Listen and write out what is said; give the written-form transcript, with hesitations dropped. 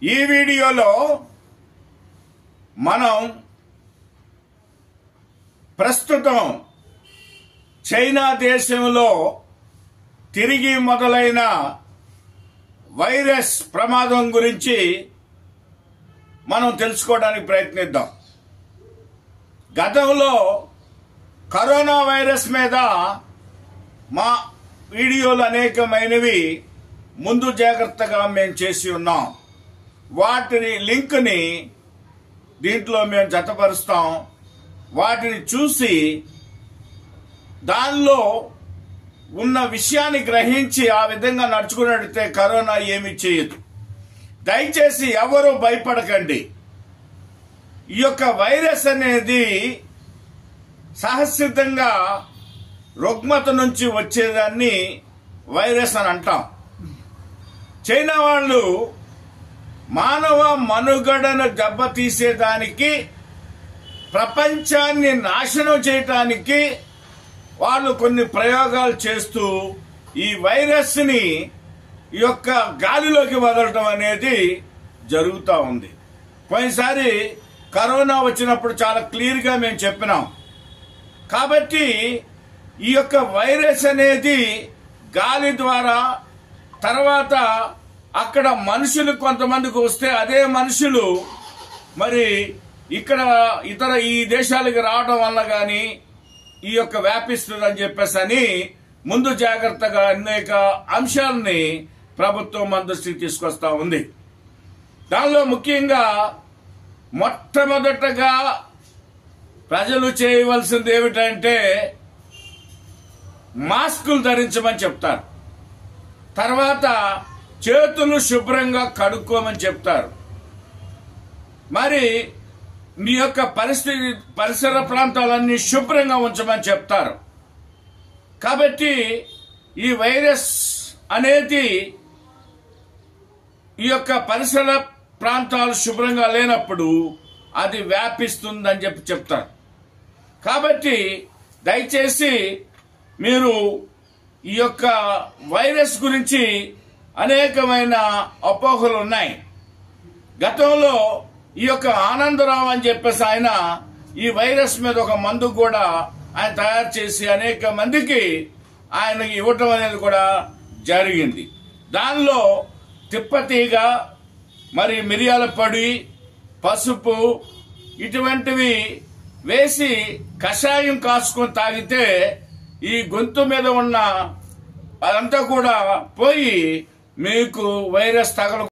ఈ వీడియోలో మనం ప్రస్తుతం చైనా దేశంలో తిరిగి మొదలైన వైరస్ ప్రమాదం గురించి మనం తెలుసుకోవడానికి ప్రయత్నిద్దాం. గతంలో కరోనా వైరస్ మీద మా వీడియోలు అనేకమైనవి ముందు జాగ్రత్తగా మేము చేసి ఉన్నాం. వాటిని లింక్ని దీంట్లో మేము జతపరుస్తాం. వాటిని చూసి దానిలో ఉన్న విషయాన్ని గ్రహించి ఆ విధంగా నడుచుకున్నట్లయితే కరోనా ఏమీ చేయదు. దయచేసి ఎవరు భయపడకండి. ఈ యొక్క వైరస్ అనేది సహసిద్ధంగా రుగ్మత నుంచి వచ్చేదాన్ని వైరస్ అని అంటాం. చైనా వాళ్ళు మానవ మనుగడను దెబ్బతీసేదానికి, ప్రపంచాన్ని నాశనం చేయటానికి వాళ్ళు కొన్ని ప్రయోగాలు చేస్తూ ఈ వైరస్ ని ఈ యొక్క గాలిలోకి వదలటం అనేది జరుగుతూ ఉంది. పోయినసారి కరోనా వచ్చినప్పుడు చాలా క్లియర్గా మేము చెప్పినాం. కాబట్టి ఈ యొక్క వైరస్ అనేది గాలి ద్వారా, తర్వాత అక్కడ మనుషులు కొంతమందికి వస్తే అదే మనుషులు మరి ఇక్కడ ఇతర ఈ దేశాలకు రావడం వల్ల కానీ ఈ యొక్క వ్యాపిస్తుందని చెప్పేసి ముందు జాగ్రత్తగా అనేక అంశాలని ప్రభుత్వం మన దృష్టికి తీసుకొస్తా ఉంది. దానిలో ముఖ్యంగా మొట్టమొదటగా ప్రజలు చేయవలసింది ఏమిటంటే మాస్కులు ధరించమని చెప్తారు. తర్వాత చేతులు శుభ్రంగా కడుక్కోమని చెప్తారు. మరి మీ యొక్క పరిసర ప్రాంతాలన్నీ శుభ్రంగా ఉంచమని చెప్తారు. కాబట్టి ఈ వైరస్ అనేది ఈ యొక్క పరిసర ప్రాంతాలు శుభ్రంగా లేనప్పుడు అది వ్యాపిస్తుందని చెప్తారు. కాబట్టి దయచేసి మీరు ఈ యొక్క వైరస్ గురించి అనేకమైన అపోహలు ఉన్నాయి. గతంలో ఈ యొక్క ఆనందరావు అని చెప్పేసి ఆయన ఈ వైరస్ మీద ఒక మందు కూడా ఆయన తయారు చేసి అనేక మందికి ఆయనకి ఇవ్వటం అనేది కూడా జరిగింది. దానిలో తిప్పతీగ, మరి మిరియాల పొడి, పసుపు ఇటువంటివి వేసి కషాయం కాసుకొని తాగితే ఈ గొంతు మీద ఉన్న అదంతా కూడా పోయి మీకు వైరస్ తగల